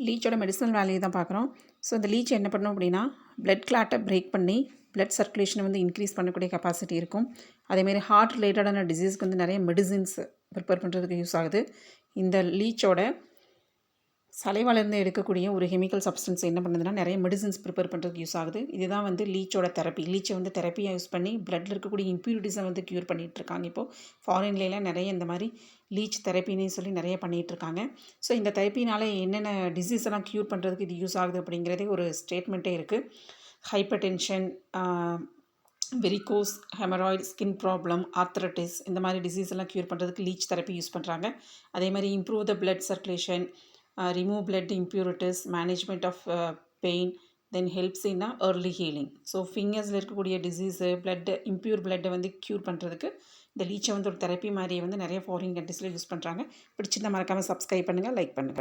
லீச்சோட medicinal value தான் பார்க்குறோம். So இந்த லீச் என்ன பண்ணும் அப்படின்னா, பிளட் கிளாட்டை பிரேக் பண்ணி பிளட் சர்க்குலேஷனை வந்து இன்க்ரீஸ் பண்ணக்கூடிய கெப்பாசிட்டி இருக்கும். அதேமாரி ஹார்ட் ரிலேட்டடான டிசீஸ்க்கு வந்து நிறைய மெடிசின்ஸ் ப்ரிப்பேர் பண்ணுறதுக்கு யூஸ் ஆகுது. இந்த லீச்சோட சலைவாலேருந்து எடுக்கக்கூடிய ஒரு கெமிக்கல் சப்ஸ்டன்ஸ் என்ன பண்ணுதுன்னா, நிறைய மெடிசின்ஸ் ப்ரிப்பேர் பண்ணுறதுக்கு யூஸ் ஆகுது. இதுதான் வந்து லீச்சோட தெரப்பி. லீச்சை வந்து தெரப்பியாக யூஸ் பண்ணி பிளட்டில் இருக்கக்கூடிய இம்ப்யூரிட்டிஸை வந்து க்யூர் பண்ணிகிட்ருக்காங்க. இப்போது ஃபாரின்லாம் நிறைய இந்த மாதிரி லீச் தெரப்பின்னு சொல்லி நிறைய பண்ணிகிட்ருக்காங்க. ஸோ இந்த தெரப்பினால் என்னென்ன டிசீஸ் எல்லாம் க்யூர் பண்ணுறதுக்கு இது யூஸ் ஆகுது அப்படிங்கிறதே ஒரு ஸ்டேட்மெண்ட்டே இருக்குது. Hyper tension, varicose, haemorrhoid, skin problem, arthritis இந்த மாதிரி டிசீஸ் எல்லாம் க்யூர் பண்ணுறதுக்கு லீச் தெரப்பி யூஸ் பண்ணுறாங்க. அதே மாதிரி improve the blood circulation, remove blood impurities, management of pain, then helps in early healing. So ஃபிங்கர்ஸில் இருக்கக்கூடிய டிசீஸு இம்ப்யூர் பிளட்டை வந்து க்யூர் பண்ணுறதுக்கு இந்த லீச்சை வந்து ஒரு தெரப்பி மாதிரியே வந்து நிறைய ஃபாரின் கண்ட்ரீஸில் யூஸ் பண்ணுறாங்க. பிடிச்சிருந்தா மறக்காமல் சப்ஸ்கிரைப் பண்ணுங்கள், லைக் பண்ணுங்கள்.